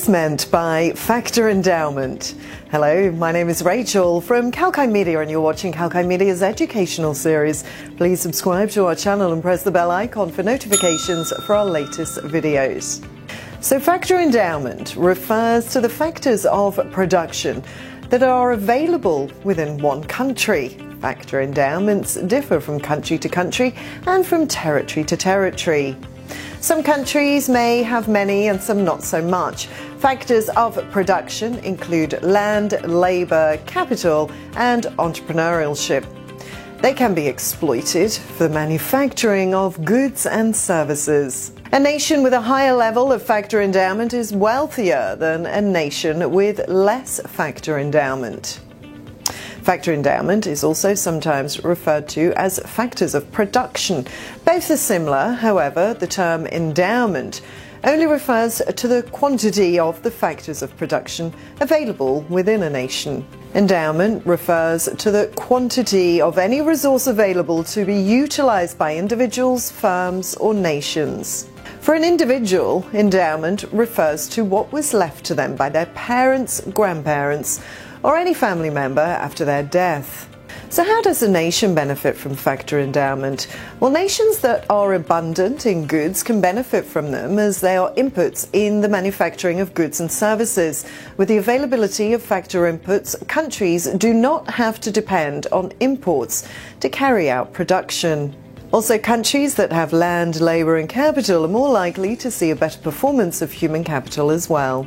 is meant by factor endowment? Hello, my name is Rachel from Kalkai Media and you're watching Kalkai Media's educational series. Please subscribe to our channel and press the bell icon for notifications for our latest videos. So factor endowment refers to the factors of production that are available within one country. Factor endowments differ from country to country and from territory to territory. Some countries may have many and some not so much. Factors of production include land, labour, capital and entrepreneurship. They can be exploited for the manufacturing of goods and services. A nation with a higher level of factor endowment is wealthier than a nation with less factor endowment. Factor endowment is also sometimes referred to as factors of production. Both are similar, however, the term endowment only refers to the quantity of the factors of production available within a nation. Endowment refers to the quantity of any resource available to be utilized by individuals, firms, or nations. For an individual, endowment refers to what was left to them by their parents, grandparents, or any family member after their death. So how does a nation benefit from factor endowment? Well, nations that are abundant in goods can benefit from them as they are inputs in the manufacturing of goods and services. With the availability of factor inputs, countries do not have to depend on imports to carry out production. Also, countries that have land, labour and capital are more likely to see a better performance of human capital as well.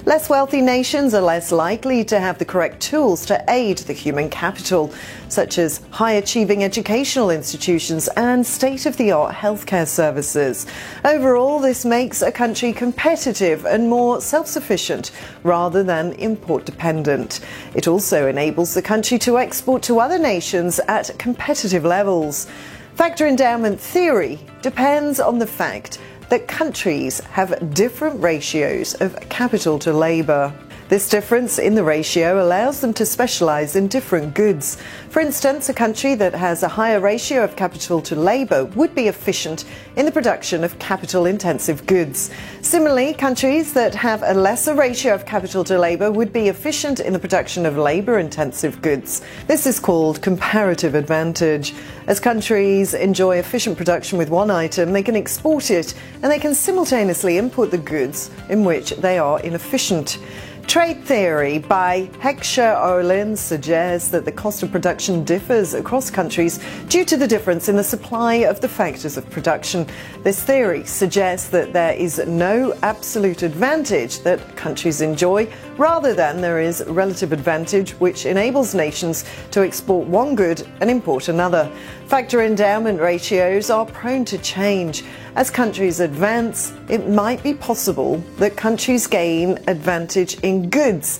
Less wealthy nations are less likely to have the correct tools to aid the human capital, such as high-achieving educational institutions and state-of-the-art healthcare services. Overall, this makes a country competitive and more self-sufficient rather than import-dependent. It also enables the country to export to other nations at competitive levels. Factor endowment theory depends on the fact that countries have different ratios of capital to labour. This difference in the ratio allows them to specialise in different goods. For instance, a country that has a higher ratio of capital to labour would be efficient in the production of capital-intensive goods. Similarly, countries that have a lesser ratio of capital to labour would be efficient in the production of labour-intensive goods. This is called comparative advantage. As countries enjoy efficient production with one item, they can export it and they can simultaneously import the goods in which they are inefficient. Trade theory by Heckscher Ohlin suggests that the cost of production differs across countries due to the difference in the supply of the factors of production. This theory suggests that there is no absolute advantage that countries enjoy, rather than there is relative advantage which enables nations to export one good and import another. Factor endowment ratios are prone to change. As countries advance, it might be possible that countries gain advantage in goods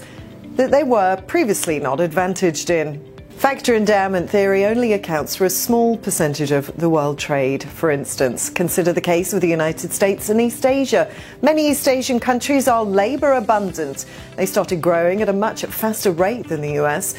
that they were previously not advantaged in. Factor endowment theory only accounts for a small percentage of the world trade. For instance, consider the case with the United States and East Asia. Many East Asian countries are labour abundant. They started growing at a much faster rate than the US.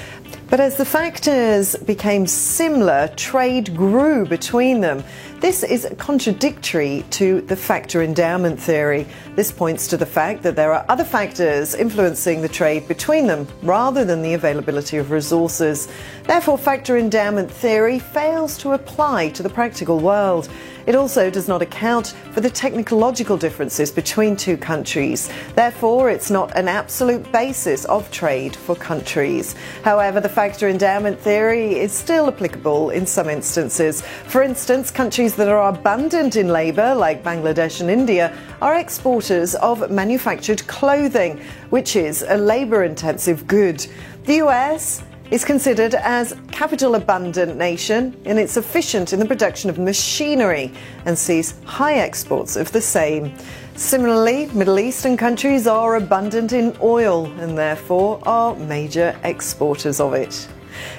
But as the factors became similar, trade grew between them. This is contradictory to the factor endowment theory. This points to the fact that there are other factors influencing the trade between them, rather than the availability of resources. Therefore, factor endowment theory fails to apply to the practical world. It also does not account for the technological differences between two countries. Therefore, it's not an absolute basis of trade for countries. However, the factor endowment theory is still applicable in some instances. For instance, countries that are abundant in labour, like Bangladesh and India, are exporters of manufactured clothing, which is a labour-intensive good. The US is considered as capital abundant nation and it's efficient in the production of machinery and sees high exports of the same. Similarly, Middle Eastern countries are abundant in oil and therefore are major exporters of it.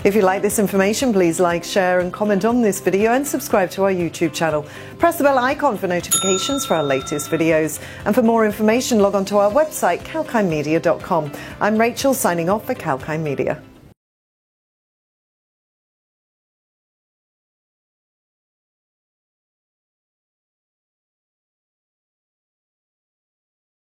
If you like this information, please like, share and comment on this video and subscribe to our YouTube channel. Press the bell icon for notifications for our latest videos. And for more information, log on to our website, kalkaimedia.com. I'm Rachel, signing off for Kalkai Media.